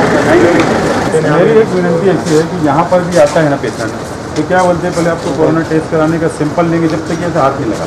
मेरी एक विनती ऐसी है कि यहाँ पर भी आता है ना पेशेंट, तो क्या बोलते हैं पहले आपको कोरोना टेस्ट कराने का सैंपल लेंगे जब तक ऐसा हाथ नहीं लगा।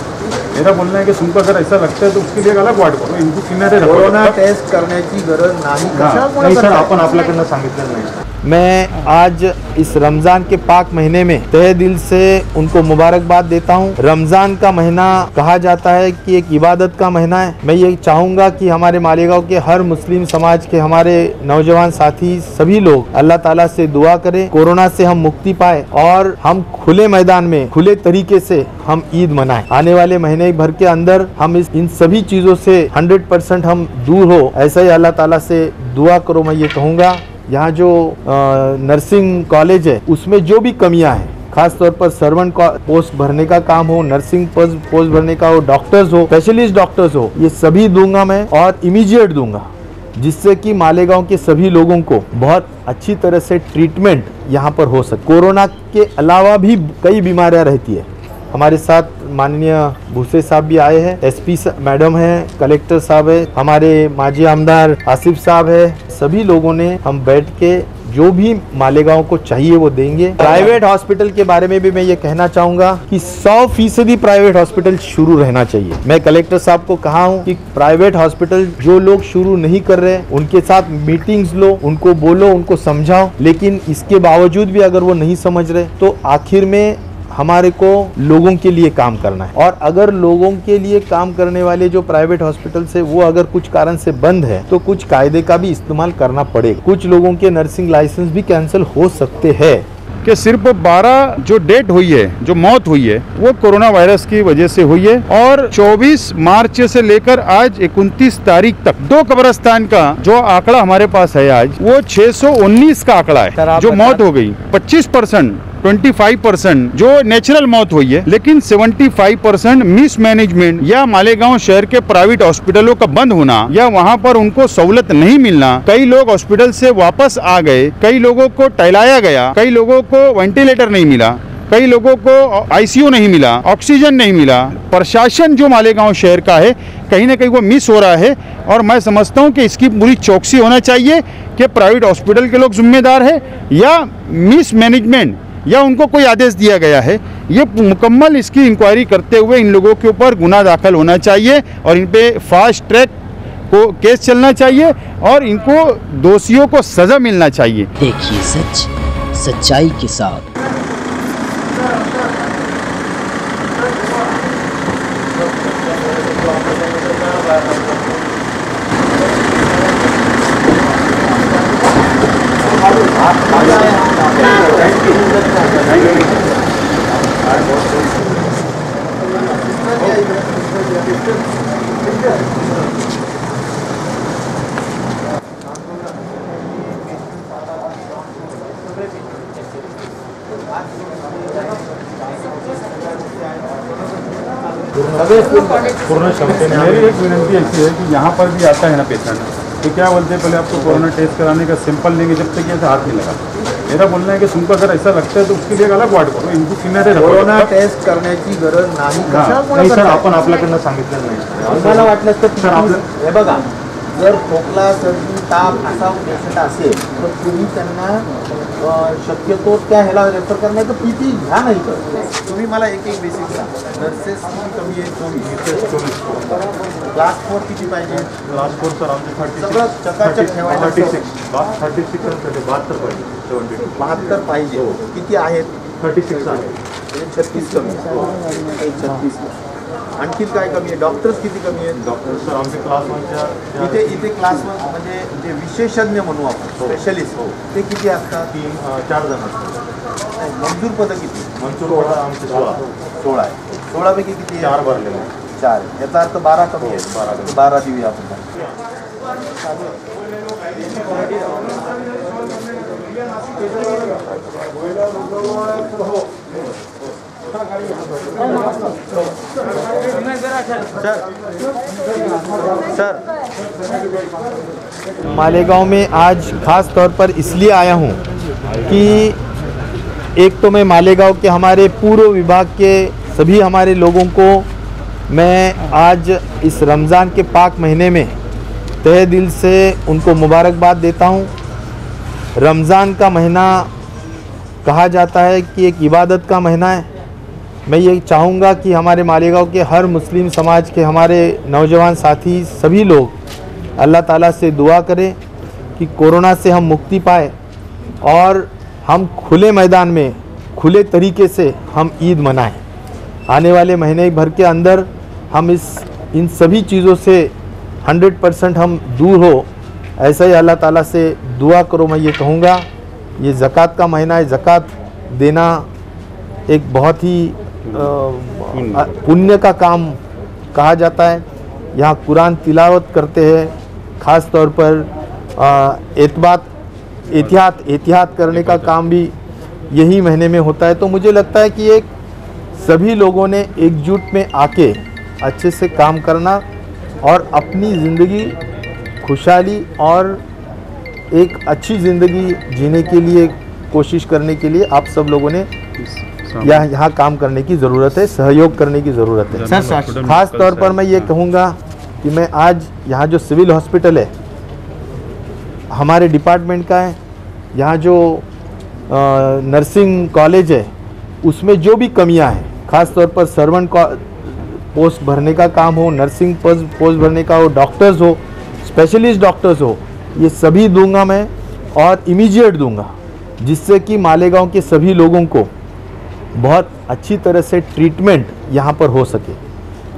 मेरा बोलना है कि तुमको अगर ऐसा लगता है तो उसके लिए एक अलग वार्ड करो, इनको किनारे रखो। कोरोना टेस्ट करण्याची गरज नाही सर, आपण आपल्याकडनं सांगितलं नाही। मैं आज इस रमज़ान के पाक महीने में तहे दिल से उनको मुबारकबाद देता हूँ। रमज़ान का महीना कहा जाता है कि एक इबादत का महीना है। मैं ये चाहूँगा कि हमारे मालेगांव के हर मुस्लिम समाज के हमारे नौजवान साथी सभी लोग अल्लाह ताला से दुआ करें, कोरोना से हम मुक्ति पाए और हम खुले मैदान में खुले तरीके से हम ईद मनाएं। आने वाले महीने भर के अंदर हम इन सभी चीज़ों से 100% हम दूर हो, ऐसा ही अल्लाह ताला से दुआ करो। मैं ये कहूँगा यहाँ जो नर्सिंग कॉलेज है उसमें जो भी कमियां हैं, खास तौर पर सर्वेंट पोस्ट भरने का काम हो, नर्सिंग पोस्ट भरने का हो, डॉक्टर्स हो, स्पेशलिस्ट डॉक्टर्स हो, ये सभी दूंगा मैं और इमीडिएट दूंगा, जिससे कि मालेगांव के सभी लोगों को बहुत अच्छी तरह से ट्रीटमेंट यहाँ पर हो सके। कोरोना के अलावा भी कई बीमारियाँ रहती है। हमारे साथ माननीय भूसे साहब भी आए हैं, एसपी मैडम हैं, कलेक्टर साहब है, हमारे माजी आमदार आसिफ साहब है। सभी लोगों ने हम बैठ के जो भी मालेगांव को चाहिए वो देंगे। प्राइवेट हॉस्पिटल के बारे में भी मैं ये कहना चाहूँगा कि 100% प्राइवेट हॉस्पिटल शुरू रहना चाहिए। मैं कलेक्टर साहब को कहा हूँ कि प्राइवेट हॉस्पिटल जो लोग शुरू नहीं कर रहे उनके साथ मीटिंग्स लो, उनको बोलो, उनको समझाओ, लेकिन इसके बावजूद भी अगर वो नहीं समझ रहे तो आखिर में हमारे को लोगों के लिए काम करना है। और अगर लोगों के लिए काम करने वाले जो प्राइवेट हॉस्पिटल से वो अगर कुछ कारण से बंद है तो कुछ कायदे का भी इस्तेमाल करना पड़ेगा। कुछ लोगों के नर्सिंग लाइसेंस भी कैंसिल हो सकते हैं। कि सिर्फ 12 जो डेट हुई है, जो मौत हुई है, वो कोरोना वायरस की वजह से हुई है। और 24 मार्च से लेकर आज 29 तारीख तक 2 कब्रिस्तान का जो आंकड़ा हमारे पास है आज, वो 619 का आंकड़ा है जो मौत हो गई। 25% 25% जो नेचुरल मौत हुई है, लेकिन 75% मिसमैनेजमेंट या मालेगांव शहर के प्राइवेट हॉस्पिटलों का बंद होना या वहां पर उनको सहूलत नहीं मिलना। कई लोग हॉस्पिटल से वापस आ गए, कई लोगों को टहलाया गया, कई लोगों को वेंटिलेटर नहीं मिला, कई लोगों को आईसीयू नहीं मिला, ऑक्सीजन नहीं मिला। प्रशासन जो मालेगांव शहर का है कहीं ना कहीं वो मिस हो रहा है। और मैं समझता हूं कि इसकी पूरी चौकसी होना चाहिए कि प्राइवेट हॉस्पिटल के लोग जिम्मेदार है या मिसमैनेजमेंट या उनको कोई आदेश दिया गया है। ये मुकम्मल इसकी इंक्वायरी करते हुए इन लोगों के ऊपर गुनाह दाखिल होना चाहिए और इन पे फास्ट ट्रैक को केस चलना चाहिए और इनको दोषियों को सजा मिलना चाहिए। देखिए सच सच्चाई के साथ। पूर्ण क्षमता में मेरी एक विनती ऐसी है कि यहाँ पर भी आता है ना पेशेंट, तो क्या बोलते हैं पहले आपको कोरोना टेस्ट कराने का सैंपल लेंगे जब तक ऐसा हाथ नहीं लगा। मेरा बोलना है कि तुमको अगर ऐसा लगता है तो उसके लिए एक अलग वार्ड करो, इनको किनारे रखो। कोरोना टेस्ट करण्याची गरज नाही सर, आपण आपल्याकडनं सांगितलं नाही। मला वाटलं तर हे बघा, जर खोकला, सर्दी, ताप असा पेशंट असेल तर तुम्ही त्यांना शक्यतो त्या ह्याला रेफर करण्याचं पीपी घ्या नाही तर तुम्ही मला एक बेसिक सांगा। नर्सेस किती कमी आहे? 24 क्लास 4 किती पाहिजे? क्लास 4 सर आमचे 36 सगळं चकाचक ठेवायला 36 पाहिजे, 72 पाहिजे। किती आहेत? 36 आहे, 36 कमी, 36। आणखी काय कमी आहे? डॉक्टर्स किती कमी आहेत? डॉक्टर सर आमचे क्लास 1च्या इथे क्लास 1 म्हणजे जे विशेषज्ञ म्हणू आपण, स्पेशलिस्ट, ते किती असतात? 4 जण असतात। मंजूर पदं किती? मंजूर पदं आमचे 16 आहे। 16 पैकी किती? 4 भरलेले आहेत। 4, याचा अर्थ 12 कमी आहे। 12 देऊया आपण। सर मालेगांव में आज खास तौर पर इसलिए आया हूं कि एक तो मैं मालेगांव के हमारे पूर्व विभाग के सभी हमारे लोगों को मैं आज इस रमज़ान के पाक महीने में तहे दिल से उनको मुबारकबाद देता हूं। रमज़ान का महीना कहा जाता है कि एक इबादत का महीना है। मैं ये चाहूँगा कि हमारे मालेगांव के हर मुस्लिम समाज के हमारे नौजवान साथी सभी लोग अल्लाह ताला से दुआ करें कि कोरोना से हम मुक्ति पाए और हम खुले मैदान में खुले तरीके से हम ईद मनाएं। आने वाले महीने भर के अंदर हम इन सभी चीज़ों से 100% हम दूर हो, ऐसा ही अल्लाह ताला से दुआ करो। मैं ये कहूँगा, ये ज़कात का महीना है, ज़कात देना एक बहुत ही पुण्य का काम कहा जाता है। यहाँ कुरान तिलावत करते हैं, ख़ास तौर पर एहतियात करने का काम भी यही महीने में होता है। तो मुझे लगता है कि एक सभी लोगों ने एकजुट में आके अच्छे से काम करना और अपनी ज़िंदगी खुशहाली और एक अच्छी ज़िंदगी जीने के लिए कोशिश करने के लिए आप सब लोगों ने यहाँ काम करने की ज़रूरत है, सहयोग करने की ज़रूरत है। ख़ास तौर पर मैं ये कहूँगा कि मैं आज यहाँ जो सिविल हॉस्पिटल है हमारे डिपार्टमेंट का है, यहाँ जो नर्सिंग कॉलेज है उसमें जो भी कमियां हैं, ख़ास तौर पर सर्वेंट पोस्ट भरने का काम हो, नर्सिंग पोस्ट भरने का हो, डॉक्टर्स हो, स्पेशलिस्ट डॉक्टर्स हो, ये सभी दूंगा मैं और इमीडिएट दूंगा, जिससे कि मालेगांव के सभी लोगों को बहुत अच्छी तरह से ट्रीटमेंट यहाँ पर हो सके।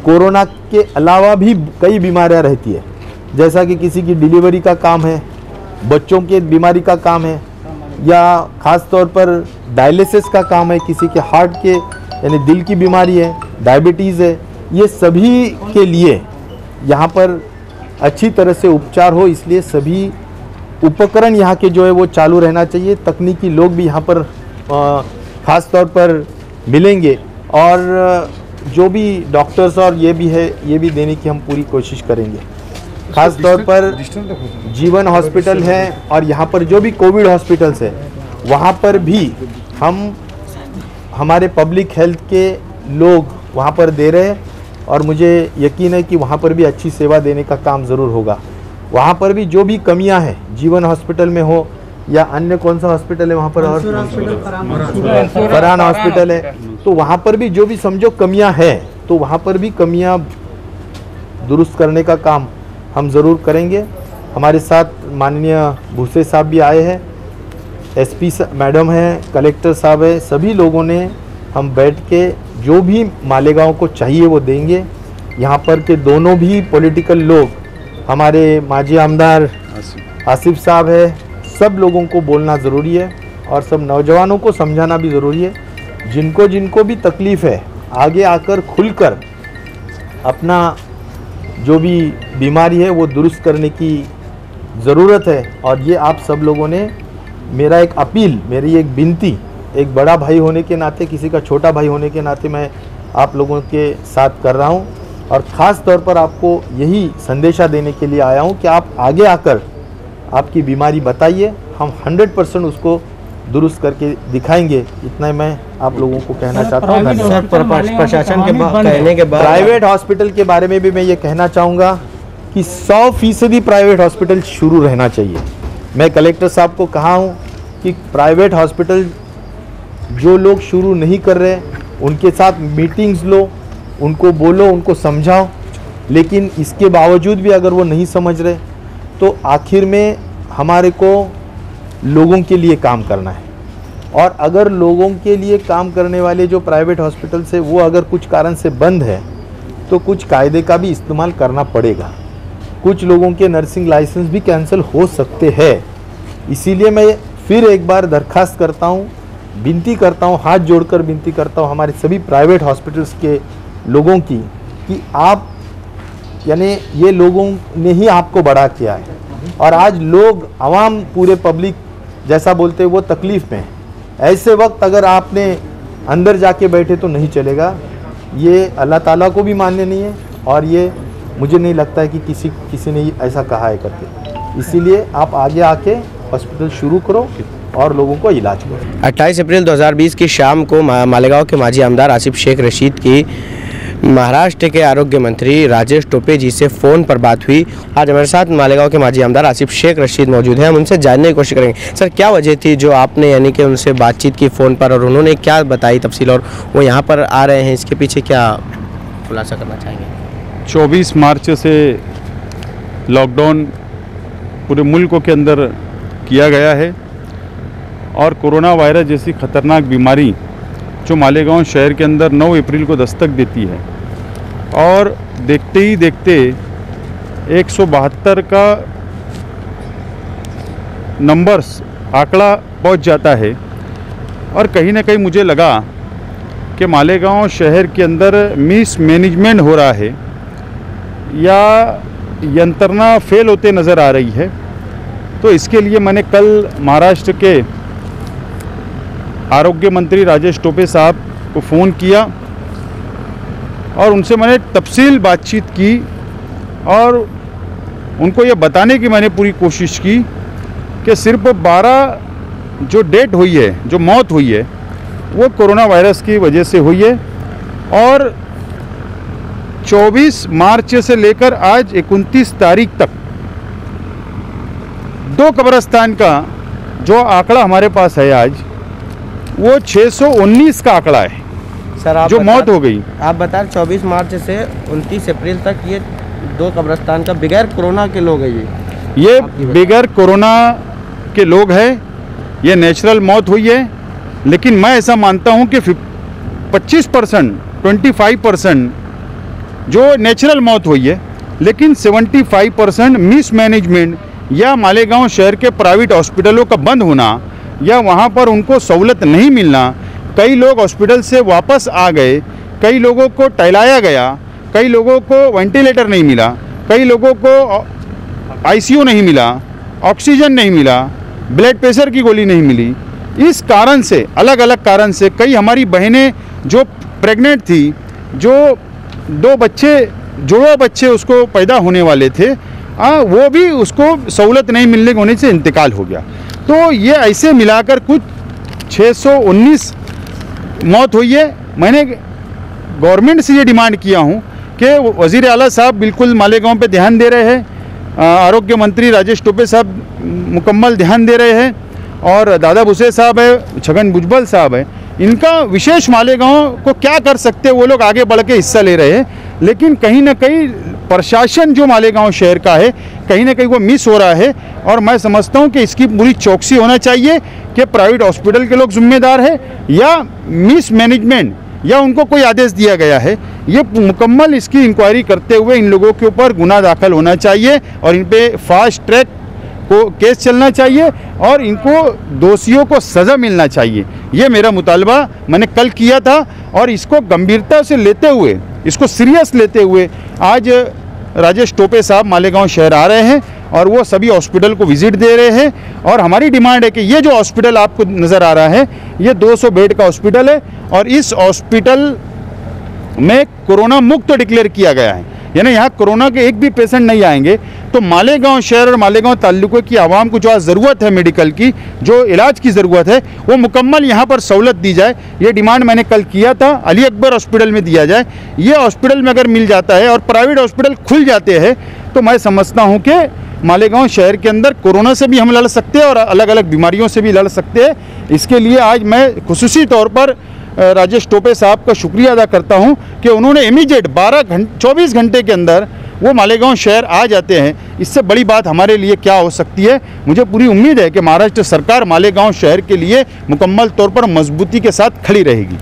कोरोना के अलावा भी कई बीमारियाँ रहती है, जैसा कि किसी की डिलीवरी का काम है, बच्चों के बीमारी का काम है, या ख़ास तौर पर डायलिसिस का काम है, किसी के हार्ट के यानी दिल की बीमारी है, डायबिटीज़ है, ये सभी के लिए यहाँ पर अच्छी तरह से उपचार हो, इसलिए सभी उपकरण यहाँ के जो है वो चालू रहना चाहिए। तकनीकी लोग भी यहाँ पर ख़ास तौर पर मिलेंगे और जो भी डॉक्टर्स और ये भी है, ये भी देने की हम पूरी कोशिश करेंगे। ख़ास तौर पर जीवन हॉस्पिटल है और यहाँ पर जो भी कोविड हॉस्पिटल्स है वहाँ पर भी हम हमारे पब्लिक हेल्थ के लोग वहाँ पर दे रहे हैं और मुझे यकीन है कि वहाँ पर भी अच्छी सेवा देने का काम ज़रूर होगा। वहाँ पर भी जो भी कमियाँ हैं, जीवन हॉस्पिटल में हो या अन्य कौन सा हॉस्पिटल है वहाँ पर, और फरहान हॉस्पिटल है, तो वहाँ पर भी जो भी समझो कमियाँ हैं तो वहाँ पर भी कमियाँ दुरुस्त करने का काम हम ज़रूर करेंगे। हमारे साथ माननीय भूसे साहब भी आए हैं, एसपी मैडम हैं, कलेक्टर साहब है, सभी लोगों ने हम बैठ के जो भी मालेगांव को चाहिए वो देंगे। यहाँ पर के दोनों भी पॉलिटिकल लोग, हमारे माजी आमदार आसिफ साहब है, सब लोगों को बोलना ज़रूरी है और सब नौजवानों को समझाना भी ज़रूरी है। जिनको भी तकलीफ़ है आगे आकर खुलकर अपना जो भी बीमारी है वो दुरुस्त करने की ज़रूरत है। और ये आप सब लोगों ने, मेरा एक अपील, मेरी एक विनती, एक बड़ा भाई होने के नाते, किसी का छोटा भाई होने के नाते मैं आप लोगों के साथ कर रहा हूँ और ख़ास तौर पर आपको यही संदेशा देने के लिए आया हूँ कि आप आगे आकर आपकी बीमारी बताइए, हम 100% उसको दुरुस्त करके दिखाएंगे। इतना मैं आप लोगों को कहना चाहता हूँ। प्रशासन के कहने के बाद प्राइवेट हॉस्पिटल के बारे में भी मैं ये कहना चाहूँगा कि 100% प्राइवेट हॉस्पिटल शुरू रहना चाहिए। मैं कलेक्टर साहब को कहा हूँ कि प्राइवेट हॉस्पिटल जो लोग शुरू नहीं कर रहे उनके साथ मीटिंग्स लो, उनको बोलो, उनको समझाओ, लेकिन इसके बावजूद भी अगर वो नहीं समझ रहे तो आखिर में हमारे को लोगों के लिए काम करना है। और अगर लोगों के लिए काम करने वाले जो प्राइवेट हॉस्पिटल्स है वो अगर कुछ कारण से बंद है तो कुछ कायदे का भी इस्तेमाल करना पड़ेगा। कुछ लोगों के नर्सिंग लाइसेंस भी कैंसिल हो सकते हैं। इसीलिए मैं फिर एक बार दरख्वास्त करता हूँ, विनती करता हूँ, हाथ जोड़कर विनती करता हूँ हमारे सभी प्राइवेट हॉस्पिटल्स के लोगों की कि आप, यानी ये लोगों ने ही आपको बड़ा किया है और आज लोग, आवाम, पूरे पब्लिक जैसा बोलते हैं वो तकलीफ़ में है। ऐसे वक्त अगर आपने अंदर जाके बैठे तो नहीं चलेगा। ये अल्लाह ताला को भी मान्य नहीं है और ये मुझे नहीं लगता है कि किसी ने ऐसा कहा है करके। इसीलिए आप आगे आके हॉस्पिटल शुरू करो और लोगों को इलाज करो। 28 अप्रैल 2020 की शाम को मालेगांव के माजी आमदार आसिफ शेख रशीद की महाराष्ट्र के आरोग्य मंत्री राजेश टोपे जी से फ़ोन पर बात हुई। आज हमारे साथ मालेगांव के माजी आमदार आसिफ शेख रशीद मौजूद हैं। हम उनसे जानने की कोशिश करेंगे। सर, क्या वजह थी जो आपने यानी कि उनसे बातचीत की फ़ोन पर, और उन्होंने क्या बताई तफसील, और वो यहाँ पर आ रहे हैं, इसके पीछे क्या खुलासा करना चाहेंगे? 24 मार्च से लॉकडाउन पूरे मुल्क के अंदर किया गया है और कोरोना वायरस जैसी ख़तरनाक बीमारी जो मालेगांव शहर के अंदर 9 अप्रैल को दस्तक देती है और देखते ही देखते 172 का नंबर्स आंकड़ा पहुंच जाता है। और कहीं ना कहीं मुझे लगा कि मालेगांव शहर के अंदर मिसमैनेजमेंट हो रहा है या यंत्रणा फेल होते नज़र आ रही है। तो इसके लिए मैंने कल महाराष्ट्र के आरोग्य मंत्री राजेश टोपे साहब को फ़ोन किया और उनसे मैंने तफसील बातचीत की और उनको ये बताने की मैंने पूरी कोशिश की कि सिर्फ 12 जो डेथ हुई है, जो मौत हुई है, वो कोरोना वायरस की वजह से हुई है और 24 मार्च से लेकर आज 29 तारीख तक 2 कब्रिस्तान का जो आंकड़ा हमारे पास है आज, वो 619 का आंकड़ा है सर। आप जो मौत हो गई। आप बता 24 मार्च से 29 अप्रैल तक ये 2 कब्रिस्तान का बगैर कोरोना के लोग हैं। ये बगैर कोरोना के लोग हैं, ये नेचुरल मौत हुई है। लेकिन मैं ऐसा मानता हूं कि 25%, 25% जो नेचुरल मौत हुई है, लेकिन 75% मिसमैनेजमेंट या मालेगांव शहर के प्राइवेट हॉस्पिटलों का बंद होना या वहाँ पर उनको सहूलत नहीं मिलना। कई लोग हॉस्पिटल से वापस आ गए, कई लोगों को टहलाया गया, कई लोगों को वेंटिलेटर नहीं मिला, कई लोगों को आईसीयू नहीं मिला, ऑक्सीजन नहीं मिला, ब्लड प्रेशर की गोली नहीं मिली। इस कारण से, अलग अलग कारण से, कई हमारी बहनें जो प्रेग्नेंट थी, जो 2 बच्चे, जुड़वा बच्चे उसको पैदा होने वाले थे, वो भी उसको सहूलत नहीं मिलने की होने से इंतकाल हो गया। तो ये ऐसे मिलाकर कुछ 619 मौत हुई है। मैंने गवर्नमेंट से ये डिमांड किया हूँ कि वज़ीर आला साहब बिल्कुल मालेगांव पे ध्यान दे रहे हैं, आरोग्य मंत्री राजेश टोपे साहब मुकम्मल ध्यान दे रहे हैं और दादा भुसे साहब है, छगन भुजबल साहब है, इनका विशेष मालेगांव को क्या कर सकते हैं वो लोग आगे बढ़ के हिस्सा ले रहे हैं। लेकिन कहीं ना कहीं प्रशासन जो मालेगांव शहर का है, कहीं ना कहीं वो मिस हो रहा है और मैं समझता हूं कि इसकी पूरी चौकसी होना चाहिए कि प्राइवेट हॉस्पिटल के लोग जिम्मेदार है या मिसमैनेजमेंट या उनको कोई आदेश दिया गया है। ये मुकम्मल इसकी इंक्वायरी करते हुए इन लोगों के ऊपर गुनाह दाखिल होना चाहिए और इन पे फास्ट ट्रैक को केस चलना चाहिए और इनको दोषियों को सज़ा मिलना चाहिए। ये मेरा मुतालबा मैंने कल किया था और इसको गंभीरता से लेते हुए, इसको सीरियस लेते हुए आज राजेश टोपे साहब मालेगांव शहर आ रहे हैं और वो सभी हॉस्पिटल को विजिट दे रहे हैं। और हमारी डिमांड है कि ये जो हॉस्पिटल आपको नज़र आ रहा है, ये 200 बेड का हॉस्पिटल है और इस हॉस्पिटल में कोरोना मुक्त डिक्लेयर किया गया है, यानी यहाँ कोरोना के एक भी पेशेंट नहीं आएंगे। तो मालेगांव शहर और मालेगांव ताल्लुके की आवाम को जो आज ज़रूरत है मेडिकल की, जो इलाज की ज़रूरत है, वो मुकम्मल यहाँ पर सहूलत दी जाए। ये डिमांड मैंने कल किया था, अली अकबर हॉस्पिटल में दिया जाए। ये हॉस्पिटल में अगर मिल जाता है और प्राइवेट हॉस्पिटल खुल जाते हैं तो मैं समझता हूँ कि मालेगांव शहर के अंदर कोरोना से भी हम लड़ सकते हैं और अलग अलग बीमारियों से भी लड़ सकते हैं। इसके लिए आज मैं खुसूसी तौर पर राजेश टोपे साहब का शुक्रिया अदा करता हूं कि उन्होंने इमीडिएट 24 घंटे के अंदर वो मालेगांव शहर आ जाते हैं। इससे बड़ी बात हमारे लिए क्या हो सकती है। मुझे पूरी उम्मीद है कि महाराष्ट्र सरकार मालेगांव शहर के लिए मुकम्मल तौर पर मजबूती के साथ खड़ी रहेगी।